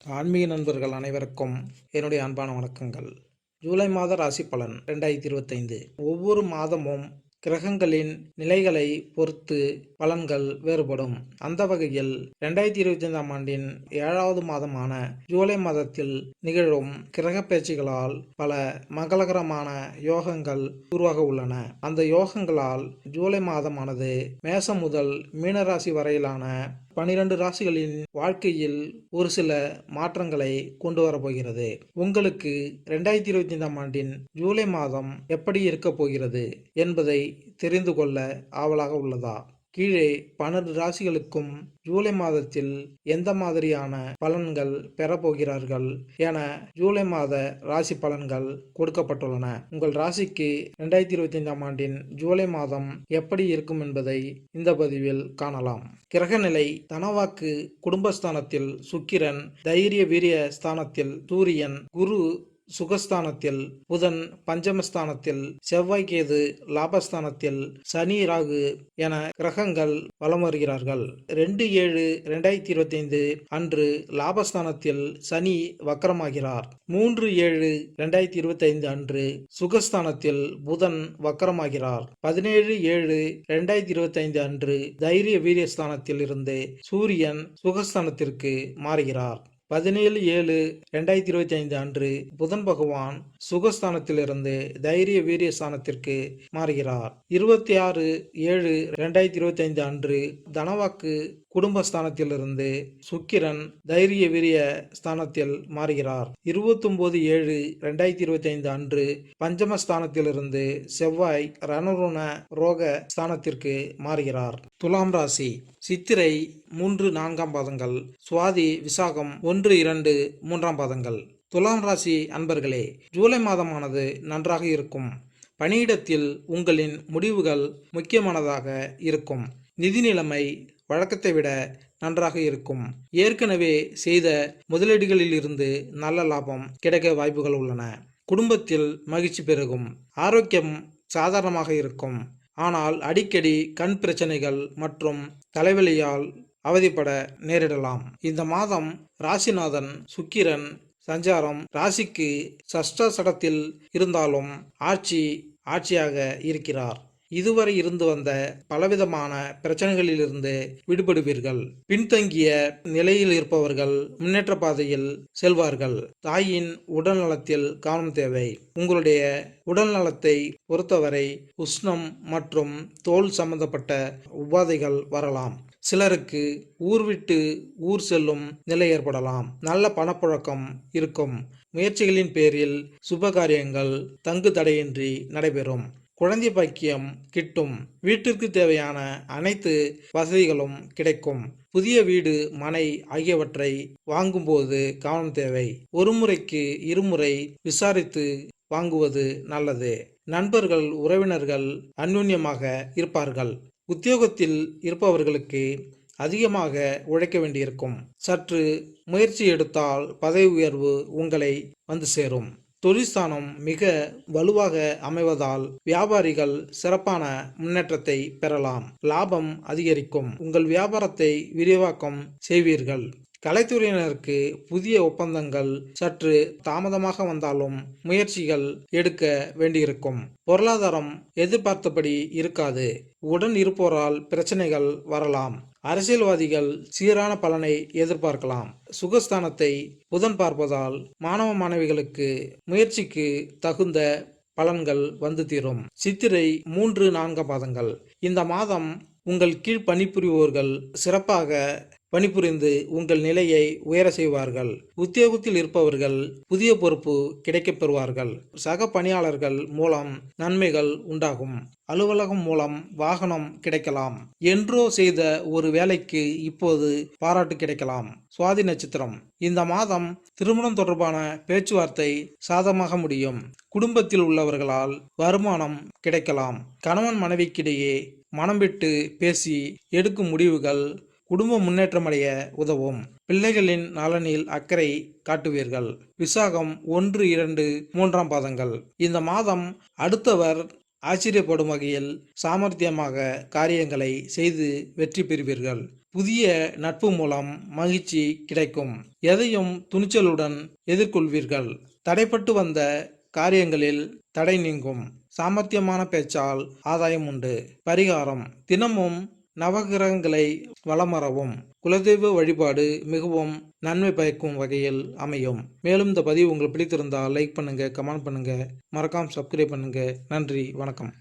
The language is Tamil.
ஆன்மீக நண்பர்கள் அனைவருக்கும் என்னுடைய அன்பான வணக்கங்கள். ஜூலை மாத ராசி பலன் 2025. ஒவ்வொரு மாதமும் கிரகங்களின் நிலைகளை பொறுத்து பலன்கள் வேறுபடும். அந்த வகையில் 2025ஆம் ஆண்டின் 7வது மாதமான ஜூலை மாதத்தில் நிகழும் கிரக பயிற்சிகளால் பல மங்களகரமான யோகங்கள் உருவாக உள்ளன. அந்த யோகங்களால் ஜூலை மாதமானது மேசம் முதல் மீனராசி வரையிலான 12 ராசிகளின் வாழ்க்கையில் ஒரு சில மாற்றங்களை கொண்டு வரப்போகிறது. உங்களுக்கு 2025ஆம் ஆண்டின் ஜூலை மாதம் எப்படி இருக்க போகிறது என்பதை தெரிந்து கொள்ள ஆவலாக உள்ளதா? கீழே 12 ராசிகளுக்கும் ஜூலை மாதத்தில் எந்த மாதிரியான பலன்கள் பெறப்போகிறார்கள் என ஜூலை மாத ராசி பலன்கள் கொடுக்கப்பட்டுள்ளன. உங்கள் ராசிக்கு 2025ஆம் ஆண்டின் ஜூலை மாதம் எப்படி இருக்கும் என்பதை இந்த பதிவில் காணலாம். கிரகநிலை: தனவாக்கு குடும்பஸ்தானத்தில் சுக்கிரன், தைரிய வீரிய ஸ்தானத்தில் சூரியன், குரு சுகஸ்தானத்தில், புதன் பஞ்சமஸ்தானத்தில், செவ்வாய் கேது லாபஸ்தானத்தில், சனி ராகு என கிரகங்கள் வலம் வருகிறார்கள். 2/7/2025 அன்று லாபஸ்தானத்தில் சனி வக்கரமாகிறார். 3/7/2025 அன்று சுகஸ்தானத்தில் புதன் வக்கரமாகிறார். 17/7/2025 அன்று தைரிய வீரியஸ்தானத்தில் இருந்து சூரியன் சுகஸ்தானத்திற்கு மாறுகிறார். 17/7/2025 அன்று புதன் பகவான் சுகஸ்தானத்திலிருந்து தைரிய வீரிய ஸ்தானத்திற்கு மாறுகிறார். 26/7/2025 அன்று தனவாக்கு குடும்பஸ்தானத்திலிருந்து சுக்கிரன் தைரிய வீரிய ஸ்தானத்தில் மாறுகிறார். 29/7/2025 அன்று பஞ்சமஸ்தானத்திலிருந்து செவ்வாய் ரணருண ரோக ஸ்தானத்திற்கு மாறுகிறார். துலாம் ராசி: சித்திரை 3-4 பாதங்கள், சுவாதி விசாகம் 1-2 3 பாதங்கள். துலாம் ராசி அன்பர்களே, ஜூலை மாதமானது நன்றாக இருக்கும். பணியிடத்தில் உங்களின் முடிவுகள் முக்கியமானதாக இருக்கும். நிதி நிலைமை வழக்கத்தை விட நன்றாக இருக்கும். ஏற்கனவே செய்த முதலீடுகளில் இருந்து நல்ல லாபம் கிடைக்க வாய்ப்புகள் உள்ளன. குடும்பத்தில் மகிழ்ச்சி பெருகும். ஆரோக்கியம் சாதாரணமாக இருக்கும். ஆனால் அடிக்கடி கண் பிரச்சனைகள் மற்றும் தலைவலியால் அவதிப்பட நேரிடலாம். இந்த மாதம் ராசிநாதன் சுக்கிரன் சஞ்சாரம் ராசிக்கு சஷ்டசடத்தில் இருந்தாலும் ஆட்சியாக இருக்கிறார். இதுவரை இருந்து வந்த பலவிதமான பிரச்சனைகளிலிருந்து விடுபடுவீர்கள். பின்தங்கிய நிலையில் இருப்பவர்கள் முன்னேற்ற பாதையில் செல்வார்கள். தாயின் உடல் நலத்தில் கவனம் தேவை. உங்களுடைய உடல் நலத்தை பொறுத்தவரை உஷ்ணம் மற்றும் தோல் சம்பந்தப்பட்ட உபாதைகள் வரலாம். சிலருக்கு ஊர் விட்டு ஊர் செல்லும் நிலை ஏற்படலாம். நல்ல பணப்புழக்கம் இருக்கும். முயற்சிகளின் பேரில் சுபகாரியங்கள் தங்கு தடையின்றி நடைபெறும். குழந்தை பாக்கியம் கிட்டும். வீட்டிற்கு தேவையான அனைத்து வசதிகளும் கிடைக்கும். புதிய வீடு மனை ஆகியவற்றை வாங்கும்போது கவனம் தேவை. ஒரு முறைக்கு இருமுறை விசாரித்து வாங்குவது நல்லது. நண்பர்கள் உறவினர்கள் அந்யோன்யமாக இருப்பார்கள். உத்தியோகத்தில் இருப்பவர்களுக்கு அதிகமாக உழைக்க வேண்டியிருக்கும். சற்று முயற்சி எடுத்தால் பதவி உயர்வு உங்களை வந்து சேரும். தொழிற்ஸ்தானம் மிக வலுவாக அமைவதால் வியாபாரிகள் சிறப்பான முன்னேற்றத்தை பெறலாம். லாபம் அதிகரிக்கும். உங்கள் வியாபாரத்தை விரிவாக்கம் செய்வீர்கள். கலைத்துறையினருக்கு புதிய ஒப்பந்தங்கள் சற்று தாமதமாக வந்தாலும் முயற்சிகள் எடுக்க வேண்டியிருக்கும். பொருளாதாரம் எதிர்பார்த்தபடி இருக்காது. உடன் இருப்போரால் பிரச்சனைகள் வரலாம். அரசியல்வாதிகள் சீரான பலனை எதிர்பார்க்கலாம். சுகஸ்தானத்தை புதன் பார்ப்பதால் மாணவ மாணவிகளுக்கு முயற்சிக்கு தகுந்த பலன்கள் வந்து தீரும். சித்திரை 3-4 பாதங்கள். இந்த மாதம் உங்கள் கீழ் பணிபுரிவோர்கள் சிறப்பாக பணிபுரிந்து உங்கள் நிலையை உயர செய்வார்கள். உத்தியோகத்தில் இருப்பவர்கள் புதிய பொறுப்பு கிடைக்கப் பெறுவார்கள். சக பணியாளர்கள் மூலம் நன்மைகள் உண்டாகும். அலுவலகம் மூலம் வாகனம் கிடைக்கலாம். என்றோ செய்த ஒரு வேலைக்கு இப்போது பாராட்டு கிடைக்கலாம். சுவாதி நட்சத்திரம். இந்த மாதம் திருமணம் தொடர்பான பேச்சுவார்த்தை சாதகமாக முடியும். குடும்பத்தில் உள்ளவர்களால் வருமானம் கிடைக்கலாம். கணவன் மனைவிக்கிடையே மனம் விட்டு பேசி எடுக்கும் முடிவுகள் குடும்ப முன்னேற்றமடைய உதவும். பிள்ளைகளின் நலனில் அக்கறை காட்டுவீர்கள். விசாகம் 1-2 பாதங்கள். இந்த மாதம் அடுத்தவர் ஆச்சரியப்படும் வகையில் சாமர்த்தியமாக காரியங்களை செய்து வெற்றி பெறுவீர்கள். புதிய நட்பு மூலம் மகிழ்ச்சி கிடைக்கும். எதையும் துணிச்சலுடன் எதிர்கொள்வீர்கள். தடைப்பட்டு வந்த காரியங்களில் தடை நீங்கும். சாமர்த்தியமான பேச்சால் ஆதாயம் உண்டு. பரிகாரம்: தினமும் நவகிரகங்களை வலம் வரவும். குலதெய்வ வழிபாடு மிகவும் நன்மை பயக்கும் வகையில் அமையும். மேலும் இந்த பதிவு உங்களுக்கு பிடித்திருந்தால் லைக் பண்ணுங்க, கமெண்ட் பண்ணுங்க, மறக்காம சப்ஸ்கிரைப் பண்ணுங்க. நன்றி, வணக்கம்.